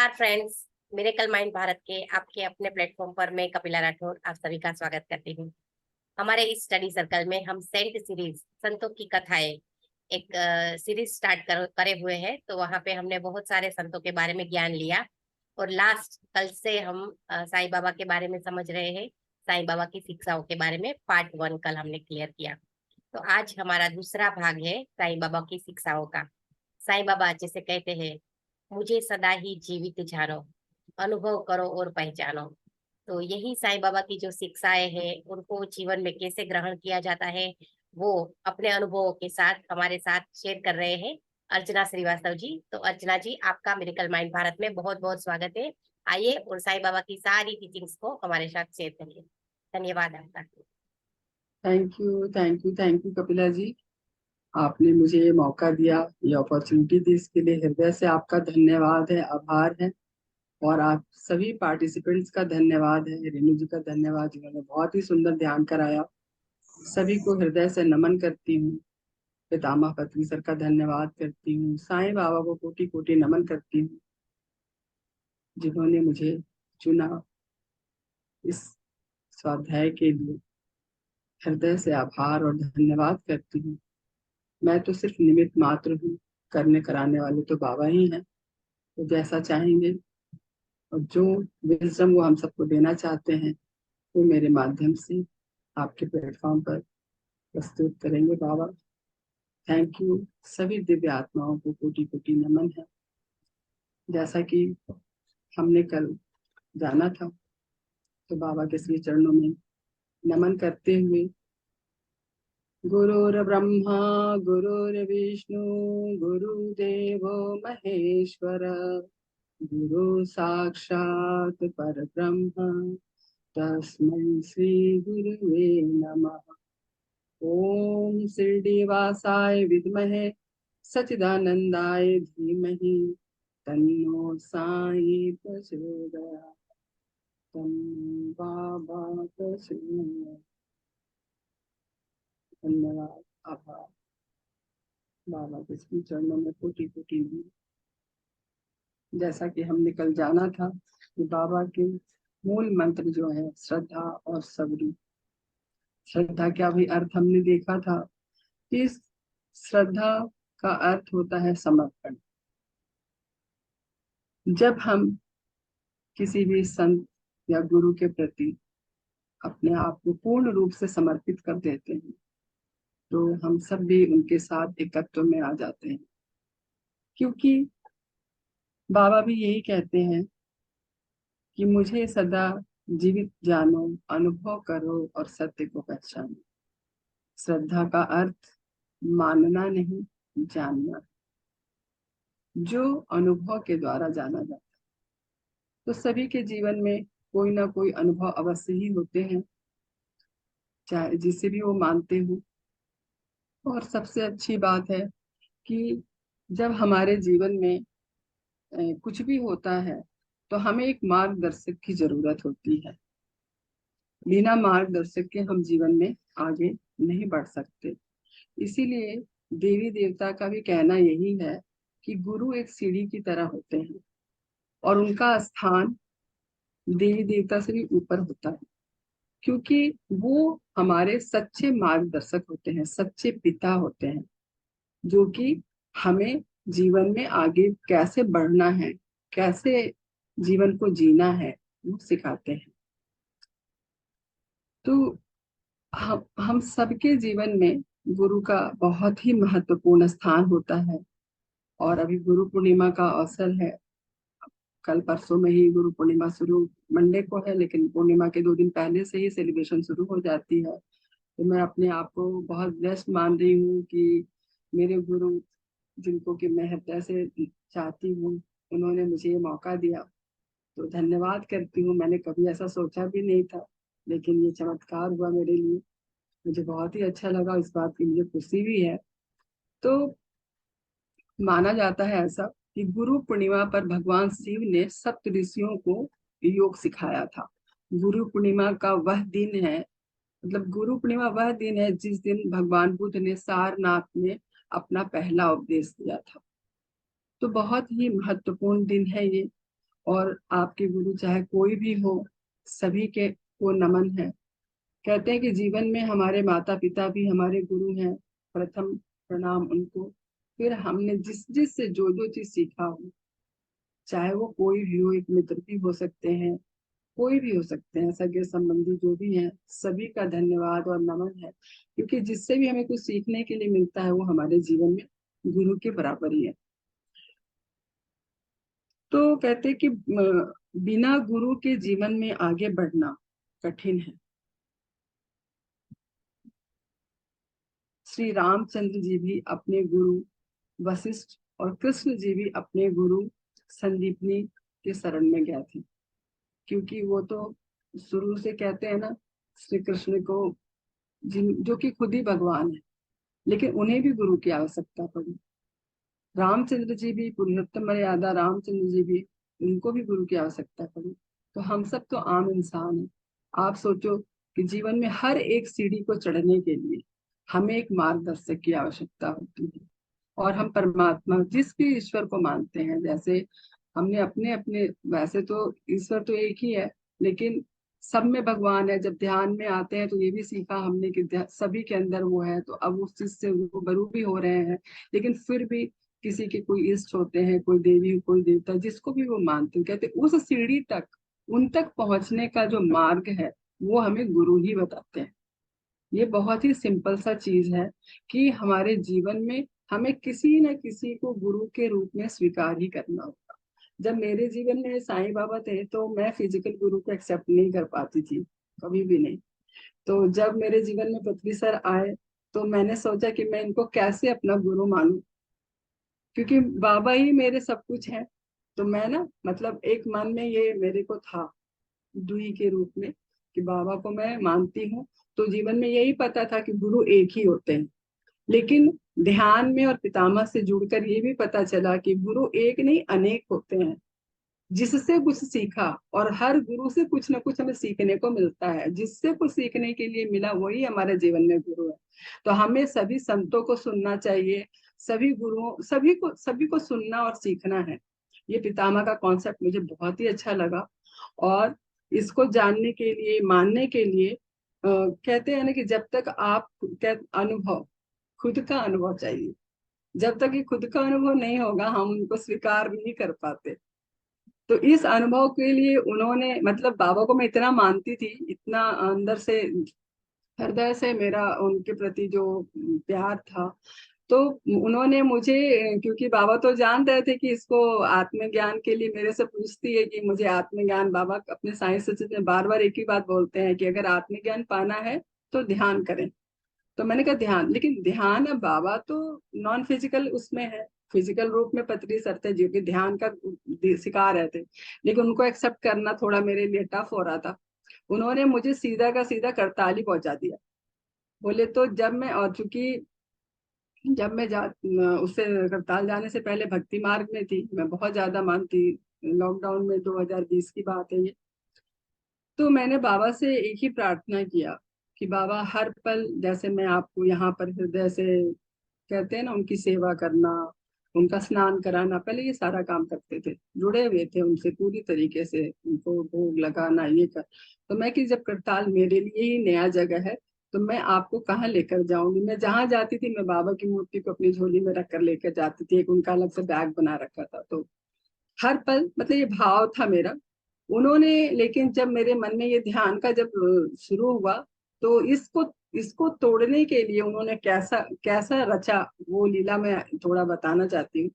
नमस्कार friends, miracle mind Bharat के आपके अपने प्लेटफॉर्म पर मैं कपिला राठौर आप सभी का स्वागत करती हूँ। हमारे इस स्टडी सर्कल में हम सेंट सीरीज संतों की कथाएं एक सीरीज स्टार्ट करे हुए हैं। तो वहाँ पे हमने बहुत सारे संतों के बारे में ज्ञान लिया और लास्ट कल से हम साईं बाबा के बारे में समझ रहे हैं। साईं बाबा की शिक्षाओं के बारे में पार्ट 1 कल हमने क्लियर किया। तो आज हमारा दूसरा भाग है साईं बाबा की शिक्षाओं का। साईं बाबा जैसे कहते हैं, मुझे सदा ही जीवित जानो, अनुभव करो और पहचानो। तो यही साईं बाबा की जो शिक्षाएं हैं उनको जीवन में कैसे ग्रहण किया जाता है वो अपने अनुभवों के साथ हमारे साथ शेयर कर रहे हैं अर्चना श्रीवास्तव जी। तो अर्चना जी, आपका मिरेकल माइंड भारत में बहुत बहुत स्वागत है। आइए और साईं बाबा की सारी टीचिंग्स को हमारे साथ शेयर करिए। धन्यवाद आपका। Thank you, thank you, thank you Kapila ji. आपने मुझे ये मौका दिया, ये अपॉर्चुनिटी दी, इसके लिए हृदय से आपका धन्यवाद है, आभार है। और आप सभी पार्टिसिपेंट्स का धन्यवाद है, रेणु जी का धन्यवाद, जिन्होंने बहुत ही सुंदर ध्यान कराया। सभी को हृदय से नमन करती हूँ। पितामह पत्री सर का धन्यवाद करती हूँ। साईं बाबा को कोटि कोटि नमन करती हूँ, जिन्होंने मुझे चुना इस स्वाध्याय के लिए। हृदय से आभार और धन्यवाद करती हूँ। मैं तो सिर्फ निमित्त मात्र हूँ, करने कराने वाले तो बाबा ही हैं। तो जैसा चाहेंगे और जो विजडम वो हम सबको देना चाहते हैं वो मेरे माध्यम से आपके प्लेटफॉर्म पर प्रस्तुत करेंगे बाबा। Thank you. सभी दिव्य आत्माओं को कोटि कोटि नमन है। जैसा कि हमने कल जाना था, तो बाबा के श्री चरणों में नमन करते हुए गुरुर्ब्रह्मा गुरुर्विष्णु गुरुदेवो महेश्वर, गुरु साक्षात् परब्रह्म, तस्मै श्री गुरुवे नमः। ओम शिरडीवासाय विद्महे सच्चिदानंदाय धीमहि, तन्नो साई प्रचोदयात्। तन्नो बाबा प्रचोदयात्। धन्यवाद, आभार। बाबा के श्री चरणों में कोटि कोटि नमन। जैसा कि हमने कल जाना था कि बाबा के मूल मंत्र जो है श्रद्धा और सबरी। श्रद्धा का भी अर्थ हमने देखा था कि श्रद्धा का अर्थ होता है समर्पण। जब हम किसी भी संत या गुरु के प्रति अपने आप को पूर्ण रूप से समर्पित कर देते हैं तो हम सब भी उनके साथ एकत्व में आ जाते हैं। क्योंकि बाबा भी यही कहते हैं कि मुझे सदा जीवित जानो, अनुभव करो और सत्य को पहचानो। श्रद्धा का अर्थ मानना नहीं, जानना, जो अनुभव के द्वारा जाना जाता है। तो सभी के जीवन में कोई ना कोई अनुभव अवश्य ही होते हैं, चाहे जिसे भी वो मानते हो। और सबसे अच्छी बात है कि जब हमारे जीवन में कुछ भी होता है तो हमें एक मार्गदर्शक की जरूरत होती है। बिना मार्गदर्शक के हम जीवन में आगे नहीं बढ़ सकते। इसीलिए देवी देवता का भी कहना यही है कि गुरु एक सीढ़ी की तरह होते हैं और उनका स्थान देवी देवता से भी ऊपर होता है, क्योंकि वो हमारे सच्चे मार्गदर्शक होते हैं, सच्चे पिता होते हैं, जो कि हमें जीवन में आगे कैसे बढ़ना है, कैसे जीवन को जीना है, वो सिखाते हैं। तो हम सबके जीवन में गुरु का बहुत ही महत्वपूर्ण स्थान होता है। और अभी गुरु पूर्णिमा का अवसर है। कल परसों में ही गुरु पूर्णिमा शुरू, मंडे को है, लेकिन पूर्णिमा के 2 दिन पहले से ही सेलिब्रेशन शुरू हो जाती है। तो मैं अपने आप को बहुत ब्लेस्ड मान रही हूँ कि मेरे गुरु, जिनको कि मैं हृदय से चाहती हूँ, उन्होंने मुझे ये मौका दिया। तो धन्यवाद करती हूँ। मैंने कभी ऐसा सोचा भी नहीं था, लेकिन ये चमत्कार हुआ मेरे लिए। मुझे बहुत ही अच्छा लगा, इस बात की मुझे खुशी भी है। तो माना जाता है ऐसा कि गुरु पूर्णिमा पर भगवान शिव ने सप्त ऋषियों को योग सिखाया था। गुरु पूर्णिमा का वह दिन है, मतलब गुरु पूर्णिमा वह दिन है जिस दिन भगवान बुद्ध ने सारनाथ में अपना पहला उपदेश दिया था। तो बहुत ही महत्वपूर्ण दिन है ये। और आपके गुरु चाहे कोई भी हो, सभी के को नमन है। कहते हैं कि जीवन में हमारे माता पिता भी हमारे गुरु हैं, प्रथम प्रणाम उनको। फिर हमने जिस जिस से जो जो चीज सीखा हो, चाहे वो कोई भी हो, एक मित्र भी हो सकते हैं, कोई भी हो सकते हैं, सगे संबंधी जो भी हैं, सभी का धन्यवाद और नमन है। क्योंकि जिससे भी हमें कुछ सीखने के लिए मिलता है वो हमारे जीवन में गुरु के बराबर ही है। तो कहते हैं कि बिना गुरु के जीवन में आगे बढ़ना कठिन है। श्री रामचंद्र जी भी अपने गुरु वशिष्ठ और कृष्ण जी भी अपने गुरु संदीपनी के शरण में गए थे। क्योंकि वो तो शुरू से कहते हैं ना, श्री कृष्ण को, जिन जो कि खुद ही भगवान है, लेकिन उन्हें भी गुरु की आवश्यकता पड़ी। रामचंद्र जी भी, पुरुषोत्तम मर्यादा रामचंद्र जी भी, उनको भी गुरु की आवश्यकता पड़ी। तो हम सब तो आम इंसान हैं। आप सोचो कि जीवन में हर एक सीढ़ी को चढ़ने के लिए हमें एक मार्गदर्शक की आवश्यकता होती है। और हम परमात्मा, जिस भी ईश्वर को मानते हैं, जैसे हमने अपने अपने, वैसे तो ईश्वर तो एक ही है, लेकिन सब में भगवान है। जब ध्यान में आते हैं तो ये भी सीखा हमने कि सभी के अंदर वो है, तो अब उस चीज से वो बरू भी हो रहे हैं। लेकिन फिर भी किसी के कोई इष्ट होते हैं, कोई देवी कोई देवता, जिसको भी वो मानते हैं, कहते उस सीढ़ी तक, उन तक पहुंचने का जो मार्ग है वो हमें गुरु ही बताते हैं। ये बहुत ही सिंपल सा चीज है कि हमारे जीवन में हमें किसी न किसी को गुरु के रूप में स्वीकार ही करना होगा। जब मेरे जीवन में साईं बाबा थे तो मैं फिजिकल गुरु को एक्सेप्ट नहीं कर पाती थी, कभी भी नहीं। तो जब मेरे जीवन में पृथ्वी सर आए तो मैंने सोचा कि मैं इनको कैसे अपना गुरु मानूं, क्योंकि बाबा ही मेरे सब कुछ है। तो मैं ना, मतलब एक मन में ये मेरे को था दुई के रूप में कि बाबा को मैं मानती हूँ। तो जीवन में यही पता था कि गुरु एक ही होते हैं। लेकिन ध्यान में और पितामह से जुड़कर ये भी पता चला कि गुरु एक नहीं अनेक होते हैं, जिससे कुछ सीखा। और हर गुरु से कुछ ना कुछ हमें सीखने को मिलता है, जिससे कुछ सीखने के लिए मिला वही हमारे जीवन में गुरु है। तो हमें सभी संतों को सुनना चाहिए, सभी गुरुओं, सभी को सुनना और सीखना है। ये पितामह का कॉन्सेप्ट मुझे बहुत ही अच्छा लगा। और इसको जानने के लिए, मानने के लिए कहते हैं ना कि जब तक आप अनुभव, खुद का अनुभव चाहिए। जब तक ये खुद का अनुभव नहीं होगा हम उनको स्वीकार नहीं कर पाते। तो इस अनुभव के लिए उन्होंने, मतलब बाबा को मैं इतना मानती थी, इतना अंदर से, हृदय से मेरा उनके प्रति जो प्यार था। तो उन्होंने मुझे, क्योंकि बाबा तो जान रहे थे कि इसको आत्मज्ञान के लिए मेरे से पूछती है कि मुझे आत्मज्ञान, बाबा अपने साइंस सचिव में बार बार एक ही बात बोलते हैं कि अगर आत्मज्ञान पाना है तो ध्यान करें। तो मैंने कहा ध्यान, लेकिन ध्यान, अब बाबा तो नॉन फिजिकल उसमें है, फिजिकल रूप में पतरी सरते जो कि ध्यान का सिखा रहे थे, लेकिन उनको एक्सेप्ट करना थोड़ा मेरे लिए टफ हो रहा था। उन्होंने मुझे सीधा का सीधा करताली पहुंचा दिया। बोले तो जब मैं, और चूंकि जब मैं उससे करताल जाने से पहले भक्ति मार्ग में थी, मैं बहुत ज्यादा मानती, लॉकडाउन में 2020 की बात है ये। तो मैंने बाबा से एक ही प्रार्थना किया कि बाबा हर पल, जैसे मैं आपको यहाँ पर हृदय से, कहते हैं ना, उनकी सेवा करना, उनका स्नान कराना, पहले ये सारा काम करते थे, जुड़े हुए थे उनसे पूरी तरीके से, उनको भोग लगाना, ये कर। तो मैं कि जब करताल मेरे लिए ही नया जगह है तो मैं आपको कहाँ लेकर जाऊंगी। मैं जहाँ जाती थी मैं बाबा की मूर्ति को अपनी झोली में रख कर लेकर जाती थी, एक उनका अलग से बैग बना रखा था। तो हर पल, मतलब ये भाव था मेरा। उन्होंने, लेकिन जब मेरे मन में ये ध्यान का जब शुरू हुआ, तो इसको इसको तोड़ने के लिए उन्होंने कैसा कैसा रचा, वो लीला मैं थोड़ा बताना चाहती हूँ।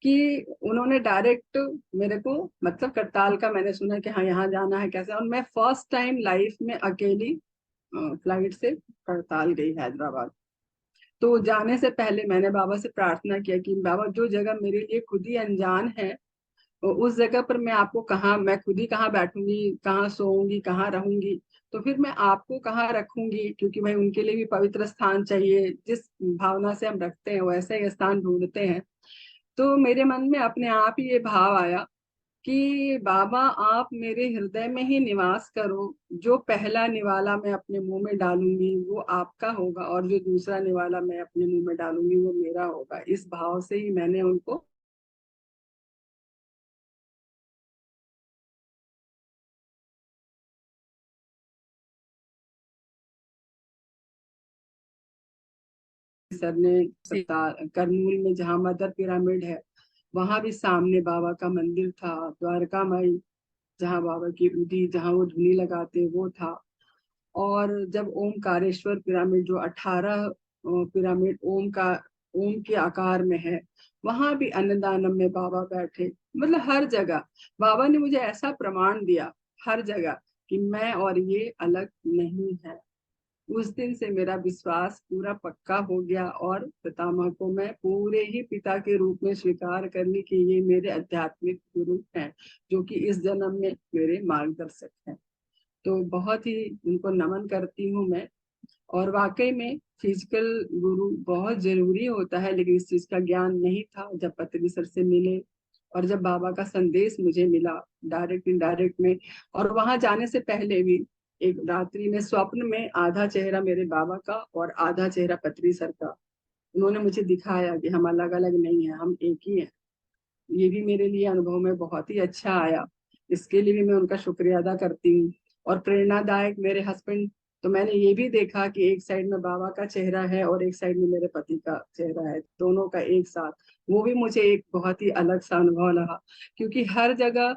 कि उन्होंने डायरेक्ट मेरे को, मतलब करताल का मैंने सुना कि हाँ यहाँ जाना है कैसे, और मैं फर्स्ट टाइम लाइफ में अकेली फ्लाइट से करताल गई हैदराबाद। तो जाने से पहले मैंने बाबा से प्रार्थना किया कि बाबा जो जगह मेरे लिए खुद ही अनजान है, तो उस जगह पर मैं आपको कहाँ, मैं खुद ही कहाँ बैठूंगी, कहाँ सोऊंगी, कहाँ रहूंगी। तो फिर मैं आपको कहाँ रखूंगी, क्योंकि भाई उनके लिए भी पवित्र स्थान चाहिए। जिस भावना से हम रखते हैं वैसे ही स्थान ढूंढते हैं। तो मेरे मन में अपने आप ही ये भाव आया कि बाबा आप मेरे हृदय में ही निवास करो। जो पहला निवाला मैं अपने मुंह में डालूंगी वो आपका होगा, और जो दूसरा निवाला मैं अपने मुंह में डालूंगी वो मेरा होगा। इस भाव से ही मैंने उनको सर ने करनूल में जहाँ मदर पिरामिड है, वहां भी सामने बाबा का मंदिर था। द्वारका माई जहाँ बाबा की उदी, जहाँ वो धुनी लगाते, वो था। और जब ओमकारेश्वर पिरामिड, जो 18 पिरामिड ओम के आकार में है, वहां भी अन्नदानम में बाबा बैठे। मतलब हर जगह बाबा ने मुझे ऐसा प्रमाण दिया, हर जगह, कि मैं और ये अलग नहीं है। उस दिन से मेरा विश्वास पूरा पक्का हो गया और पितामह को मैं पूरे ही पिता के रूप में स्वीकार करने की, ये मेरे आध्यात्मिक गुरु हैं, जो कि इस जन्म में मेरे मार्गदर्शक हैं। तो बहुत ही उनको नमन करती हूँ मैं। और वाकई में फिजिकल गुरु बहुत जरूरी होता है, लेकिन इस चीज का ज्ञान नहीं था जब पतंजलि सर से मिले, और जब बाबा का संदेश मुझे मिला डायरेक्ट इनडायरेक्ट में। और वहां जाने से पहले भी एक रात्रि में स्वप्न में आधा चेहरा मेरे बाबा का और आधा चेहरा पतंजलि सर का उन्होंने मुझे दिखाया कि हम अलग अलग नहीं है, हम एक ही हैं। ये भी मेरे लिए अनुभव में बहुत ही अच्छा आया। इसके लिए भी मैं उनका शुक्रिया अदा करती हूँ। और प्रेरणादायक मेरे हस्बैंड, तो मैंने ये भी देखा कि एक साइड में बाबा का चेहरा है और एक साइड में मेरे पति का चेहरा है, दोनों का एक साथ। वो भी मुझे एक बहुत ही अलग सा अनुभव रहा, क्योंकि हर जगह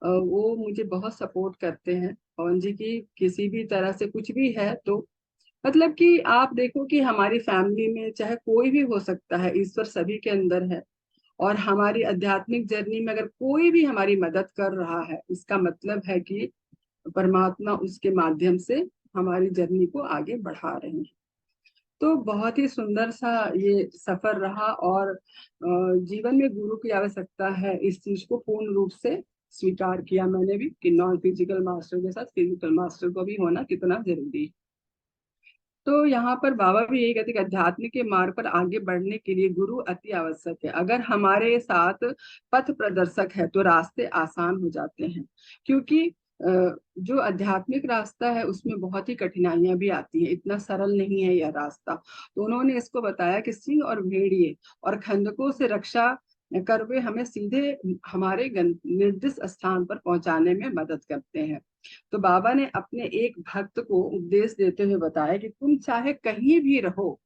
वो मुझे बहुत सपोर्ट करते हैं। पवन जी की किसी भी तरह से कुछ भी है तो, मतलब कि आप देखो कि हमारी फैमिली में चाहे कोई भी हो सकता है, ईश्वर सभी के अंदर है। और हमारी आध्यात्मिक जर्नी में अगर कोई भी हमारी मदद कर रहा है, इसका मतलब है कि परमात्मा उसके माध्यम से हमारी जर्नी को आगे बढ़ा रहे हैं। तो बहुत ही सुंदर सा ये सफर रहा। और जीवन में गुरु की आवश्यकता है, इस चीज को पूर्ण रूप से स्वीकार किया मैंने भी, कि नॉन फिजिकल मास्टर के साथ फिजिकल मास्टर को भी होना कितना जरूरी है। तो यहाँ पर बाबा भी यही कहते हैं कि अध्यात्म के मार्ग पर आगे बढ़ने के लिए गुरु अति आवश्यक है। अगर हमारे साथ पथ प्रदर्शक है तो रास्ते आसान हो जाते हैं, क्योंकि जो आध्यात्मिक रास्ता है उसमें बहुत ही कठिनाइयां भी आती हैं, इतना सरल नहीं है यह रास्ता। तो उन्होंने इसको बताया कि सिंह और भेड़िए और खंदकों से रक्षा कर वे हमें सीधे हमारे निर्दिष्ट स्थान पर पहुंचाने में मदद करते हैं। तो बाबा ने अपने एक भक्त को उपदेश देते हुए बताया कि तुम चाहे कहीं भी रहो,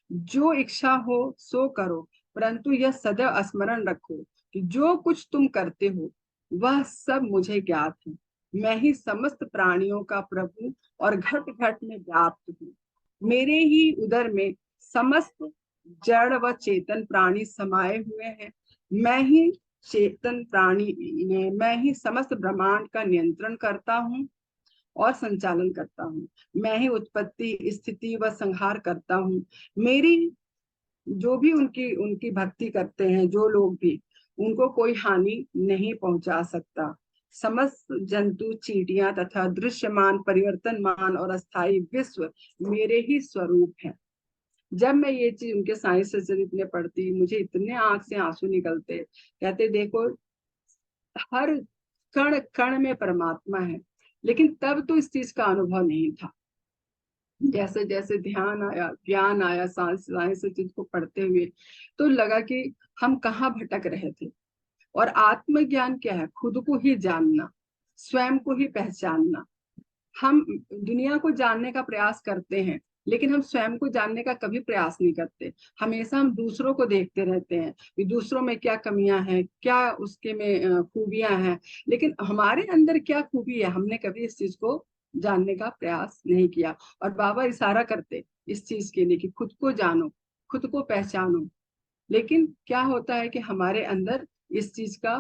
जो इच्छा हो सो करो, परंतु यह सदैव स्मरण रखो कि जो कुछ तुम करते हो वह सब मुझे ज्ञात है। मैं ही समस्त प्राणियों का प्रभु और घट घट में व्याप्त हूँ। मेरे ही उदर में समस्त जड़ व चेतन प्राणी समाये हुए हैं। मैं ही चेतन प्राणी, मैं ही समस्त ब्रह्मांड का नियंत्रण करता हूँ और संचालन करता हूँ। मैं ही उत्पत्ति, स्थिति व संहार करता हूँ। मेरी जो भी उनकी उनकी भक्ति करते हैं जो लोग भी, उनको कोई हानि नहीं पहुंचा सकता। समस्त जंतु, चींटियां तथा दृश्यमान, परिवर्तनमान और अस्थायी विश्व मेरे ही स्वरूप हैं। जब मैं ये चीज उनके साइंस से इतने पढ़ती, मुझे इतने आंख से आंसू निकलते। कहते देखो, हर कण कण में परमात्मा है। लेकिन तब तो इस चीज का अनुभव नहीं था। जैसे जैसे ध्यान आया, ज्ञान आया, साइंस चीज को पढ़ते हुए, तो लगा कि हम कहाँ भटक रहे थे। और आत्मज्ञान क्या है? खुद को ही जानना, स्वयं को ही पहचानना। हम दुनिया को जानने का प्रयास करते हैं, लेकिन हम स्वयं को जानने का कभी प्रयास नहीं करते। हमेशा हम दूसरों को देखते रहते हैं कि दूसरों में क्या कमियां हैं, क्या उसके में खूबियां हैं, लेकिन हमारे अंदर क्या खूबी है, हमने कभी इस चीज को जानने का प्रयास नहीं किया। और बाबा इशारा करते इस चीज के लिए कि खुद को जानो, खुद को पहचानो। लेकिन क्या होता है कि हमारे अंदर इस चीज का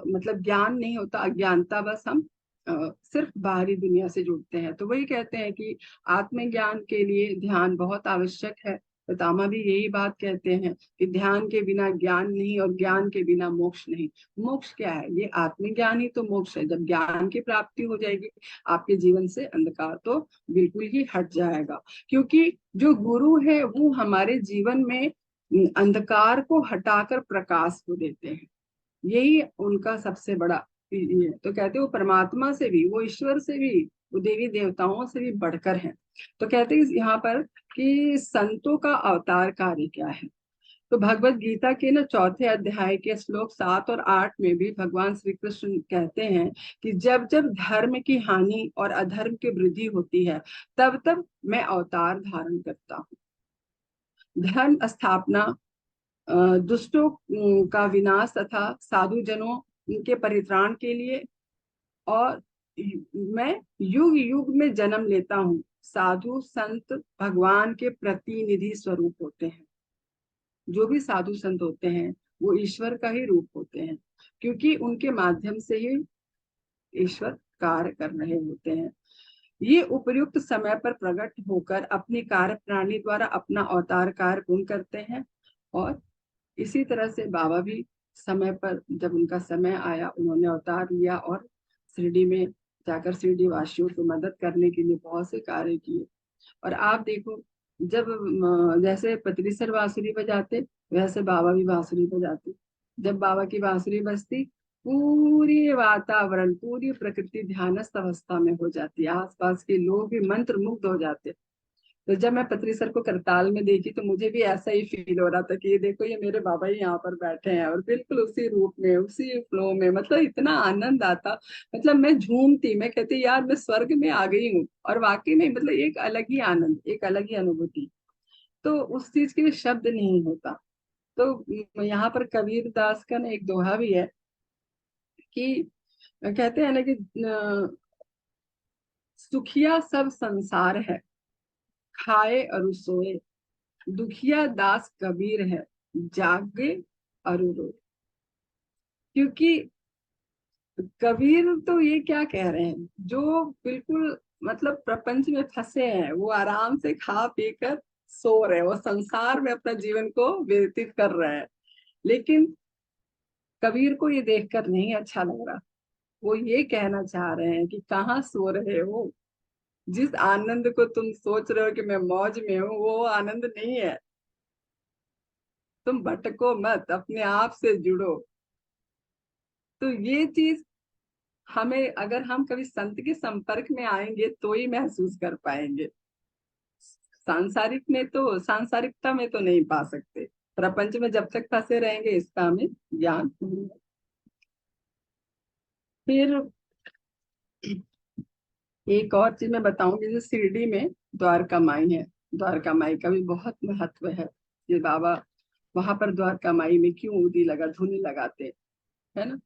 मतलब ज्ञान नहीं होता, अज्ञानता। बस हम सिर्फ बाहरी दुनिया से जुड़ते हैं। तो वही कहते हैं कि आत्मज्ञान के लिए ध्यान बहुत आवश्यक है। पितामह भी यही बात कहते हैं कि ध्यान के बिना ज्ञान नहीं और ज्ञान के बिना मोक्ष नहीं। मोक्ष क्या है? ये आत्मज्ञान ही तो मोक्ष है। जब ज्ञान की प्राप्ति हो जाएगी, आपके जीवन से अंधकार तो बिल्कुल ही हट जाएगा। क्योंकि जो गुरु है वो हमारे जीवन में अंधकार को हटाकर प्रकाश को देते हैं। यही उनका सबसे बड़ा ये। तो कहते वो परमात्मा से भी, वो ईश्वर से भी, वो देवी देवताओं से भी बढ़कर हैं। तो कहते हैं यहाँ पर कि संतों का अवतार कार्य क्या है। तो भगवत गीता के ना 4थे अध्याय के श्लोक 7 और 8 में भी भगवान श्री कृष्ण कहते हैं कि जब जब धर्म की हानि और अधर्म की वृद्धि होती है, तब तब मैं अवतार धारण करता हूँ। धर्म स्थापना, दुष्टों का विनाश तथा साधु जनों के परित्राण के लिए। और मैं युग युग में जन्म लेता हूँ। साधु संत भगवान के प्रतिनिधि स्वरूप होते हैं। जो भी साधु संत होते हैं वो ईश्वर का ही रूप होते हैं, क्योंकि उनके माध्यम से ही ईश्वर कार्य कर रहे होते हैं। ये उपयुक्त समय पर प्रकट होकर अपनी कार्य प्रणाली द्वारा अपना अवतार कार्य पूर्ण करते हैं। और इसी तरह से बाबा भी समय पर, जब उनका समय आया, उन्होंने अवतार लिया और शिरडी में जाकर शिरडी वासियों को मदद करने के लिए बहुत से कार्य किए। और आप देखो, जब जैसे पत्रीसर बांसुरी बजाते, वैसे बाबा भी बांसुरी बजाते। जब बाबा की बांसुरी बजती, पूरी वातावरण, पूरी प्रकृति ध्यानस्थ अवस्था में हो जाती, आसपास के लोग भी मंत्र मुग्ध हो जाते। तो जब मैं पत्री सर को करताल में देखी तो मुझे भी ऐसा ही फील हो रहा था कि ये देखो, ये मेरे बाबा ही यहाँ पर बैठे हैं और बिल्कुल उसी रूप में, उसी फ्लो में। मतलब इतना आनंद आता, मतलब मैं झूमती, मैं कहती यार मैं स्वर्ग में आ गई हूँ। और वाकई में मतलब एक अलग ही आनंद, एक अलग ही अनुभूति। तो उस चीज के लिए शब्द नहीं होता। तो यहाँ पर कबीर दास का ना एक दोहा भी है कि कहते हैं ना कि सुखिया सब संसार है, खाए और सोए, दुखिया दास कबीर है, जागे अरु रोए। क्योंकि कबीर तो ये क्या कह रहे हैं, जो बिल्कुल मतलब प्रपंच में फंसे हैं, वो आराम से खा पी कर सो रहे हैं, वो संसार में अपना जीवन को व्यतीत कर रहे हैं। लेकिन कबीर को ये देखकर नहीं अच्छा लग रहा। वो ये कहना चाह रहे हैं कि कहाँ सो रहे हो, जिस आनंद को तुम सोच रहे हो कि मैं मौज में हूँ, वो आनंद नहीं है। तुम भटको मत, अपने आप से जुड़ो। तो ये चीज हमें, अगर हम कभी संत के संपर्क में आएंगे तो ही महसूस कर पाएंगे। सांसारिकता में तो नहीं पा सकते। प्रपंच में जब तक फंसे रहेंगे इसका हमें ज्ञान नहीं है। फिर एक और चीज मैं बताऊंगी, जैसे शिरडी में द्वारका माई है। द्वारका माई का भी बहुत महत्व है। ये बाबा वहां पर द्वारका माई में क्यों उदी लगा धुनी लगाते, है ना।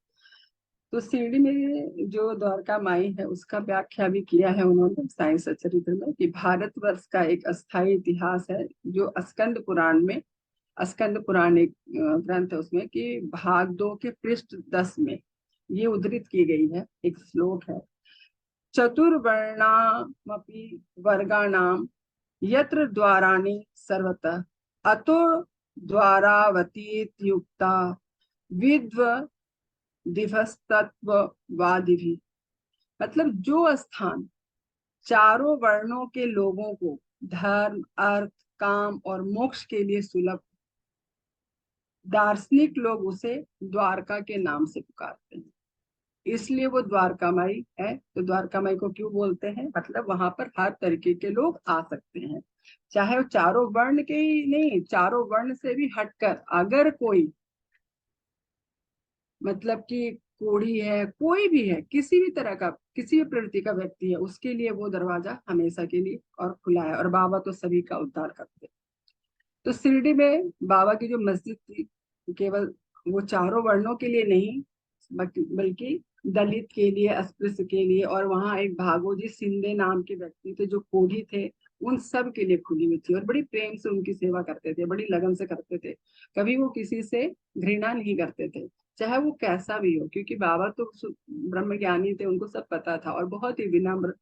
तो शिरडी में जो द्वारका माई है उसका व्याख्या भी किया है उन्होंने साई सच्चरित्र में, कि भारतवर्ष का एक अस्थायी इतिहास है, जो स्कंद पुराण में, स्कंद पुराण एक ग्रंथ है, उसमें कि भाग 2 के पृष्ठ 10 में ये उद्धृत की गई है। एक श्लोक है, चतुर्वर्णामपि वर्गाणाम यत्र द्वाराणि सर्वतः अतो द्वारावतीत्युक्ता विद्व दिवस्तत्ववादिभिः। मतलब जो स्थान चारों वर्णों के लोगों को धर्म, अर्थ, काम और मोक्ष के लिए सुलभ, दार्शनिक लोग उसे द्वारका के नाम से पुकारते हैं। इसलिए वो द्वारका माई है। तो द्वारका माई को क्यों बोलते हैं, मतलब वहां पर हर तरीके के लोग आ सकते हैं, चाहे वो चारों वर्ण के ही नहीं, चारों वर्ण से भी हटकर अगर कोई, मतलब कि कोढ़ी है, कोई भी है, किसी भी तरह का, किसी भी प्रवृत्ति का व्यक्ति है, उसके लिए वो दरवाजा हमेशा के लिए और खुला है। और बाबा तो सभी का उद्धार करते हैं। तो शिरडी में बाबा की जो मस्जिद थी, केवल वो चारों वर्णों के लिए नहीं, बल्कि दलित के लिए, अस्पृश्य के लिए, और वहाँ एक भागोजी सिंधे नाम के व्यक्ति थे जो कोढ़ी थे, उन सब के लिए खुली हुई थी। और बड़ी प्रेम से उनकी सेवा करते थे, बड़ी लगन से करते थे। कभी वो किसी से घृणा नहीं करते थे, चाहे वो कैसा भी हो, क्योंकि बाबा तो ब्रह्म ज्ञानी थे, उनको सब पता था। और बहुत ही विनम्र,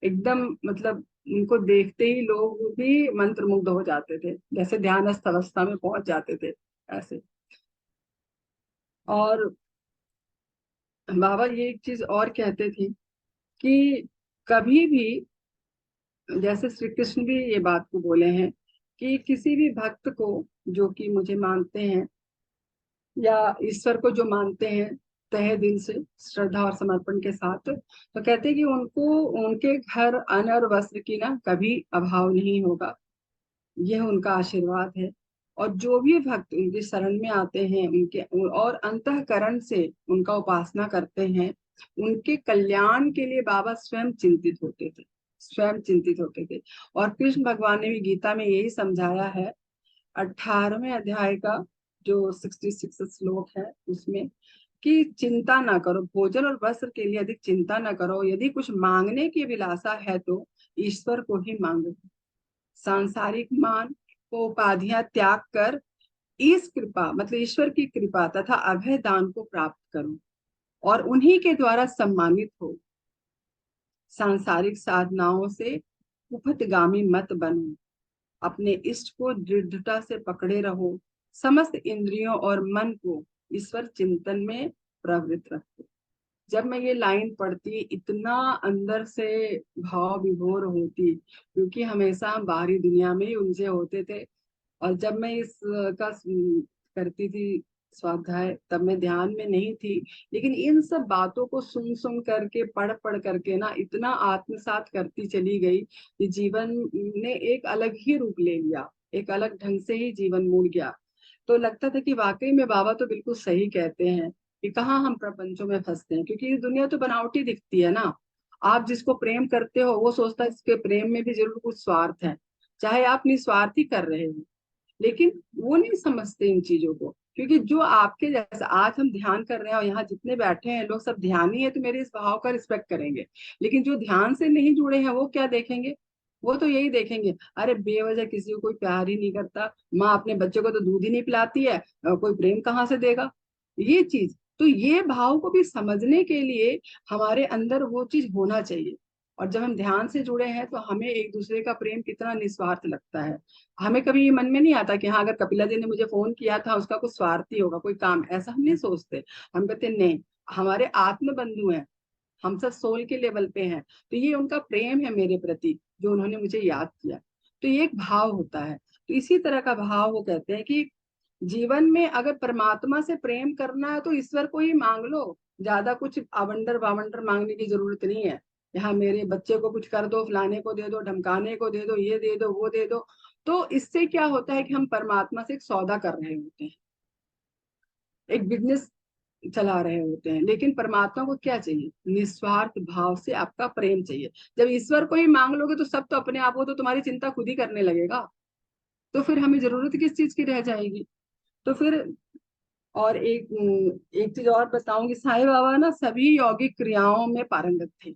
एकदम, मतलब उनको देखते ही लोग भी मंत्र मुग्ध हो जाते थे, जैसे ध्यानस्थ अवस्था में पहुंच जाते थे ऐसे। और बाबा ये एक चीज और कहते थे कि कभी भी, जैसे श्री कृष्ण भी ये बात को बोले हैं कि किसी भी भक्त को जो कि मुझे मानते हैं या ईश्वर को जो मानते हैं तहे दिल से, श्रद्धा और समर्पण के साथ, तो कहते हैं कि उनको, उनके घर अन्न और वस्त्र की ना कभी अभाव नहीं होगा। यह उनका आशीर्वाद है। और जो भी भक्त उनके शरण में आते हैं, उनके और अंतःकरण से उनका उपासना करते हैं, उनके कल्याण के लिए बाबा स्वयं चिंतित होते थे, स्वयं चिंतित होते थे। और कृष्ण भगवान ने भी गीता में यही समझाया है 18वें अध्याय का जो 66 श्लोक है उसमें कि चिंता ना करो, भोजन और वस्त्र के लिए अधिक चिंता ना करो, यदि कुछ मांगने की अभिलाषा है तो ईश्वर को ही मांगो। सांसारिक मान को उपाधियां त्याग कर इस कृपा मतलब ईश्वर की कृपा तथा अभय दान को प्राप्त करो और उन्हीं के द्वारा सम्मानित हो। सांसारिक साधनाओं से कुपथगामी मत बनो, अपने इष्ट को दृढ़ता से पकड़े रहो, समस्त इंद्रियों और मन को ईश्वर चिंतन में प्रवृत्त रखो। जब मैं ये लाइन पढ़ती इतना अंदर से भाव विभोर होती, क्योंकि हमेशा हम बाहरी दुनिया में ही उलझे होते थे। और जब मैं इस का करती थी स्वाध्याय, तब मैं ध्यान में नहीं थी, लेकिन इन सब बातों को सुन सुन करके पढ़ पढ़ करके ना इतना आत्मसात करती चली गई कि जीवन ने एक अलग ही रूप ले लिया, एक अलग ढंग से ही जीवन मुड़ गया। तो लगता था कि वाकई में बाबा तो बिल्कुल सही कहते हैं कि कहाँ हम प्रपंचों में फंसते हैं, क्योंकि ये दुनिया तो बनावटी दिखती है ना। आप जिसको प्रेम करते हो वो सोचता है इसके प्रेम में भी जरूर कुछ स्वार्थ है, चाहे आप निस्वार्थी कर रहे हो, लेकिन वो नहीं समझते इन चीजों को। क्योंकि जो आपके जैसा आज हम ध्यान कर रहे हैं और यहाँ जितने बैठे हैं लोग सब ध्यानी है, तो मेरे इस भाव का रिस्पेक्ट करेंगे। लेकिन जो ध्यान से नहीं जुड़े हैं वो क्या देखेंगे? वो तो यही देखेंगे, अरे बेवजह किसी को कोई प्यार ही नहीं करता, माँ अपने बच्चे को तो दूध ही नहीं पिलाती है, कोई प्रेम कहाँ से देगा, ये चीज। तो ये भाव को भी समझने के लिए हमारे अंदर वो चीज होना चाहिए। और जब हम ध्यान से जुड़े हैं तो हमें एक दूसरे का प्रेम कितना निस्वार्थ लगता है। हमें कभी ये मन में नहीं आता कि हाँ अगर कपिला जी ने मुझे फोन किया था उसका कुछ स्वार्थी होगा, कोई काम, ऐसा हम नहीं सोचते। हम कहते नहीं, हमारे आत्म बंधु हैं, हम सब सोल के लेवल पे हैं, तो ये उनका प्रेम है मेरे प्रति जो उन्होंने मुझे याद किया। तो ये एक भाव होता है। तो इसी तरह का भाव वो कहते हैं कि जीवन में अगर परमात्मा से प्रेम करना है तो ईश्वर को ही मांग लो, ज्यादा कुछ आवंडर बावंडर मांगने की जरूरत नहीं है। यहाँ मेरे बच्चे को कुछ कर दो, फलाने को दे दो, ढमकाने को दे दो, ये दे दो, वो दे दो। तो इससे क्या होता है कि हम परमात्मा से एक सौदा कर रहे होते हैं, एक बिजनेस चला रहे होते हैं। लेकिन परमात्मा को क्या चाहिए? निस्वार्थ भाव से आपका प्रेम चाहिए। जब ईश्वर को ही मांग लोगे तो सब तो अपने आप, हो तो तुम्हारी चिंता खुद ही करने लगेगा, तो फिर हमें जरूरत किस चीज की रह जाएगी? तो फिर और एक चीज और बताऊंगी, साईं बाबा ना सभी यौगिक क्रियाओं में पारंगत थे।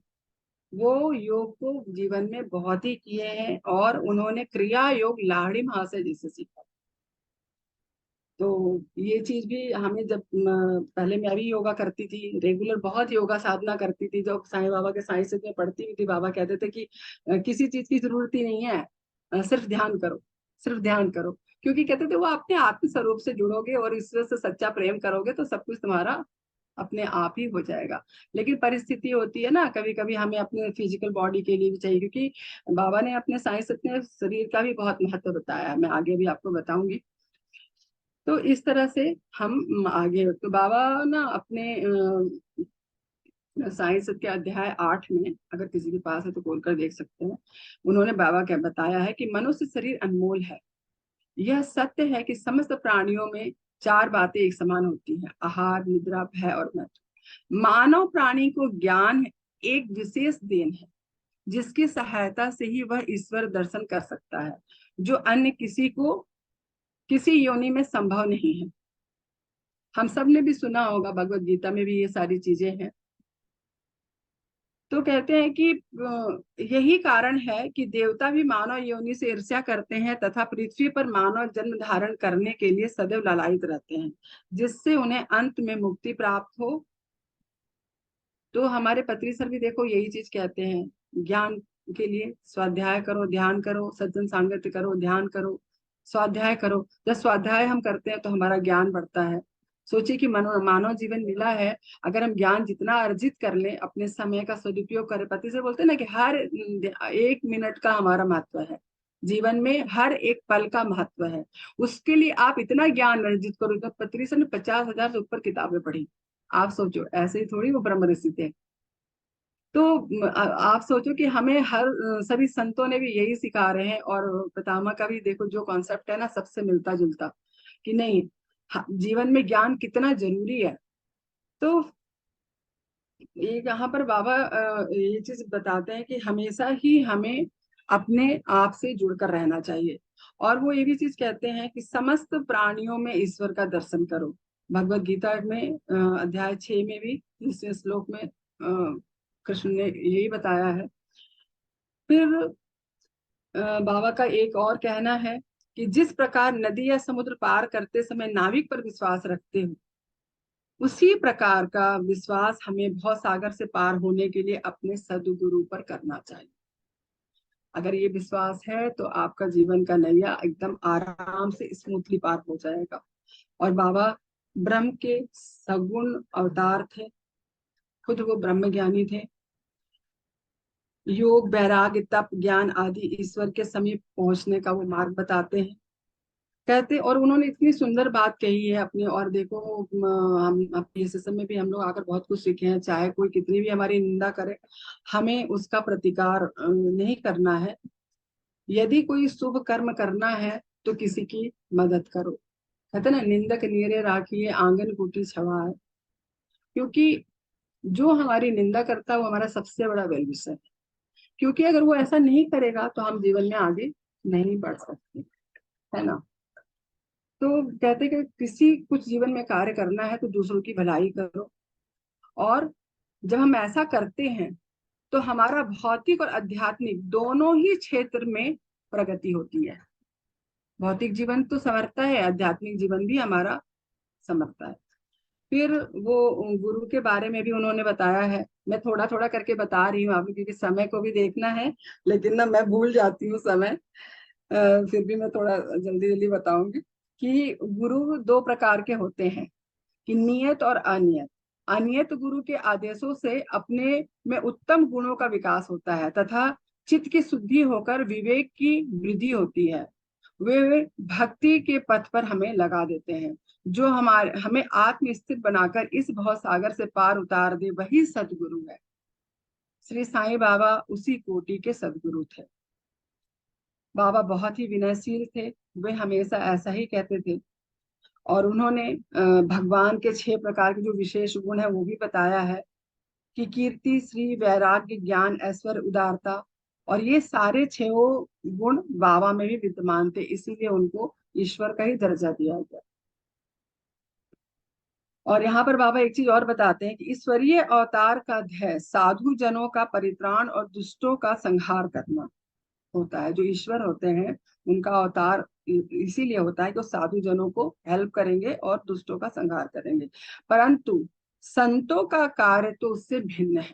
वो योग को जीवन में बहुत ही किए हैं और उन्होंने क्रिया योग लाहिड़ी महाशय जी से सीखा। तो ये चीज भी हमें जब पहले मैं भी योगा करती थी, रेगुलर बहुत योगा साधना करती थी, जब साईं बाबा के साईं से मैं पढ़ती हुई थी, बाबा कहते थे कि किसी चीज की जरूरत ही नहीं है, सिर्फ ध्यान करो, सिर्फ ध्यान करो। क्योंकि कहते थे वो अपने आत्म स्वरूप से जुड़ोगे और ईश्वर से सच्चा प्रेम करोगे तो सब कुछ तुम्हारा अपने आप ही हो जाएगा। लेकिन परिस्थिति होती है ना, कभी कभी हमें अपने फिजिकल बॉडी के लिए भी चाहिए, क्योंकि बाबा ने अपने साइंस अपने शरीर का भी बहुत महत्व बताया है, मैं आगे भी आपको बताऊंगी। तो इस तरह से हम आगे, तो बाबा ना अपने साइंस के अध्याय 8 में, अगर किसी के पास है तो खोल कर देख सकते हैं, उन्होंने बाबा क्या बताया है कि मनुष्य शरीर अनमोल है। यह सत्य है कि समस्त प्राणियों में चार बातें एक समान होती हैं: आहार, निद्रा, भय और मृत्यु। मानव प्राणी को ज्ञान एक विशेष देन है जिसकी सहायता से ही वह ईश्वर दर्शन कर सकता है, जो अन्य किसी को किसी योनि में संभव नहीं है। हम सब ने भी सुना होगा, भगवत गीता में भी ये सारी चीजें हैं। तो कहते हैं कि यही कारण है कि देवता भी मानव योनि से ईर्ष्या करते हैं तथा पृथ्वी पर मानव जन्म धारण करने के लिए सदैव लालायित रहते हैं, जिससे उन्हें अंत में मुक्ति प्राप्त हो। तो हमारे पत्री सर भी देखो यही चीज कहते हैं, ज्ञान के लिए स्वाध्याय करो, ध्यान करो, सज्जन सांगत्य करो, ध्यान करो, स्वाध्याय करो। जब स्वाध्याय हम करते हैं तो हमारा ज्ञान बढ़ता है। सोचिए कि मानव जीवन मिला है, अगर हम ज्ञान जितना अर्जित कर लें, अपने समय का सदुपयोग करें। पति से बोलते हैं ना कि हर एक मिनट का हमारा महत्व है, जीवन में हर एक पल का महत्व है। उसके लिए आप इतना ज्ञान अर्जित करो। तो पत्री सर ने 50,000 से ऊपर किताबें पढ़ी। आप सोचो, ऐसे ही थोड़ी वो ब्रह्म ऋषि थे। तो आप सोचो कि हमें हर सभी संतों ने भी यही सिखा रहे हैं, और पितामह का भी देखो जो कॉन्सेप्ट है ना, सबसे मिलता जुलता, कि नहीं, जीवन में ज्ञान कितना जरूरी है। तो ये यहाँ पर बाबा ये चीज बताते हैं कि हमेशा ही हमें अपने आप से जुड़कर रहना चाहिए। और वो ये भी चीज कहते हैं कि समस्त प्राणियों में ईश्वर का दर्शन करो। भगवत गीता में अध्याय 6 में भी 30वें श्लोक में कृष्ण ने यही बताया है। फिर बाबा का एक और कहना है कि जिस प्रकार नदी या समुद्र पार करते समय नाविक पर विश्वास रखते हो, उसी प्रकार का विश्वास हमें भवसागर से पार होने के लिए अपने सद्गुरु पर करना चाहिए। अगर ये विश्वास है तो आपका जीवन का नैया एकदम आराम से स्मूथली पार हो जाएगा। और बाबा ब्रह्म के सगुण अवतार थे, खुद वो ब्रह्म ज्ञानी थे। योग, वैराग्य, तप, ज्ञान आदि ईश्वर के समीप पहुंचने का वो मार्ग बताते हैं। कहते, और उन्होंने इतनी सुंदर बात कही है अपनी। और देखो हम अपने सिस्टम में भी हम लोग आकर बहुत कुछ सीखे हैं। चाहे कोई कितनी भी हमारी निंदा करे, हमें उसका प्रतिकार नहीं करना है। यदि कोई शुभ कर्म करना है तो किसी की मदद करो। कहते ना, निंदक नीरे राखिए आंगन कूटी छवाए। क्योंकि जो हमारी निंदा करता है वो हमारा सबसे बड़ा वेल विशर है। क्योंकि अगर वो ऐसा नहीं करेगा तो हम जीवन में आगे नहीं बढ़ सकते, है ना। तो कहते कि किसी कुछ जीवन में कार्य करना है तो दूसरों की भलाई करो। और जब हम ऐसा करते हैं तो हमारा भौतिक और आध्यात्मिक दोनों ही क्षेत्र में प्रगति होती है। भौतिक जीवन तो संवरता है, आध्यात्मिक जीवन भी हमारा संवरता है। फिर वो गुरु के बारे में भी उन्होंने बताया है। मैं थोड़ा थोड़ा करके बता रही हूँ आपको, क्योंकि समय को भी देखना है। लेकिन ना मैं भूल जाती हूँ समय। फिर भी मैं थोड़ा जल्दी जल्दी बताऊंगी कि गुरु दो प्रकार के होते हैं, कि नियत और अनियत। अनियत गुरु के आदेशों से अपने में उत्तम गुणों का विकास होता है तथा चित्त की शुद्धि होकर विवेक की वृद्धि होती है। वे भक्ति के पथ पर हमें लगा देते हैं। जो हमें आत्म स्थिर बनाकर इस भव सागर से पार उतार दे, वही सदगुरु है। श्री साईं बाबा उसी कोटि के सदगुरु थे। बाबा बहुत ही विनयशील थे। वे हमेशा ऐसा ही कहते थे। और उन्होंने भगवान के 6 प्रकार के जो विशेष गुण है वो भी बताया है, कि कीर्ति, श्री, वैराग्य, ज्ञान, ऐश्वर्य, उदारता। और ये सारे 6 गुण बाबा में भी विद्यमान थे, इसीलिए उनको ईश्वर का ही दर्जा दिया गया। और यहाँ पर बाबा एक चीज और बताते हैं कि ईश्वरीय अवतार का ध्येय साधु जनों का परित्राण और दुष्टों का संहार करना होता है। जो ईश्वर होते हैं उनका अवतार इसीलिए होता है कि वो साधु जनों को हेल्प करेंगे और दुष्टों का संहार करेंगे। परंतु संतों का कार्य तो उससे भिन्न है।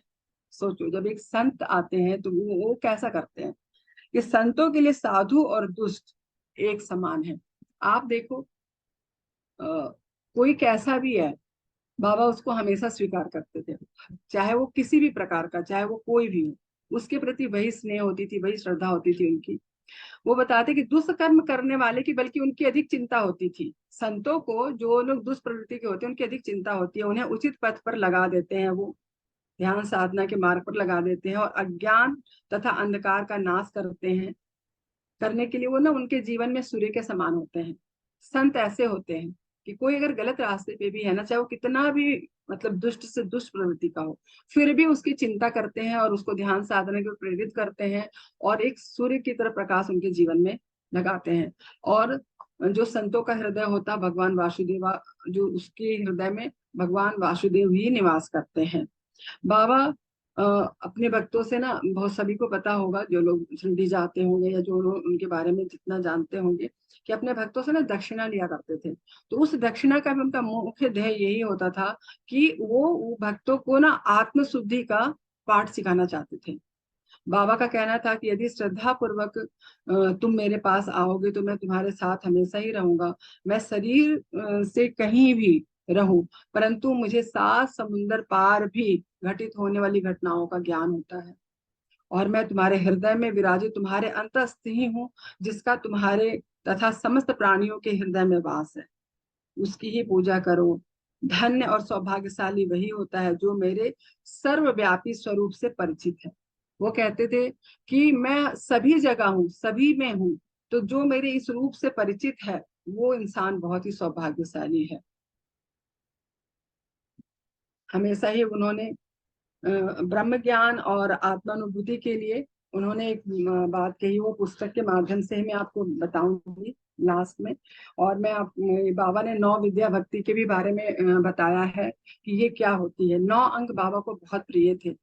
सोचो, जब एक संत आते हैं तो वो कैसा करते हैं कि संतों के लिए साधु और दुष्ट एक समान है। आप देखो, कोई कैसा भी है, बाबा उसको हमेशा स्वीकार करते थे। चाहे वो किसी भी प्रकार का, चाहे वो कोई भी हो, उसके प्रति वही स्नेह होती थी, वही श्रद्धा होती थी उनकी। वो बताते कि दुष्कर्म करने वाले की बल्कि उनकी अधिक चिंता होती थी। संतों को, जो लोग दुष्प्रवृत्ति के होते हैं, उनकी अधिक चिंता होती है। उन्हें उचित पथ पर लगा देते हैं, वो ध्यान साधना के मार्ग पर लगा देते हैं और अज्ञान तथा अंधकार का नाश करते हैं। करने के लिए वो ना उनके जीवन में सूर्य के समान होते हैं। संत ऐसे होते हैं कि कोई अगर गलत रास्ते पे भी है ना, चाहे वो कितना भी मतलब दुष्ट से दुष्ट प्रवृत्ति का हो, फिर भी उसकी चिंता करते हैं और उसको ध्यान साधना के प्रेरित करते हैं और एक सूर्य की तरह प्रकाश उनके जीवन में लगाते हैं। और जो संतों का हृदय होता भगवान वासुदेवा, जो उसके हृदय में भगवान वासुदेव ही निवास करते हैं। बाबा अपने भक्तों से ना, बहुत सभी को पता होगा जो लोग शिरडी जाते होंगे या जो लोग उनके बारे में जितना जानते होंगे, कि अपने भक्तों से ना दक्षिणा लिया करते थे। तो उस दक्षिणा का भी उनका मुख्य ध्येय यही होता था कि वो भक्तों को ना आत्म शुद्धि का पाठ सिखाना चाहते थे। बाबा का कहना था कि यदि श्रद्धा पूर्वक तुम मेरे पास आओगे तो मैं तुम्हारे साथ हमेशा ही रहूंगा। मैं शरीर से कहीं भी रहूं, परंतु मुझे 7 समुंदर पार भी घटित होने वाली घटनाओं का ज्ञान होता है। और मैं तुम्हारे हृदय में विराजित तुम्हारे अंतस्थ ही हूँ, जिसका तुम्हारे तथा समस्त प्राणियों के हृदय में वास है। उसकी ही पूजा करो। धन्य और सौभाग्यशाली वही होता है जो मेरे सर्वव्यापी स्वरूप से परिचित है। वो कहते थे कि मैं सभी जगह हूँ, सभी में हूँ, तो जो मेरे इस रूप से परिचित है वो इंसान बहुत ही सौभाग्यशाली है। हमेशा ही उन्होंने ब्रह्म ज्ञान और आत्मानुभूति के लिए उन्होंने एक बात कही, वो पुस्तक के माध्यम से ही मैं आपको बताऊंगी लास्ट में। और मैं आप बाबा ने 9 विद्या भक्ति के भी बारे में बताया है कि ये क्या होती है। 9 अंग बाबा को बहुत प्रिय थे।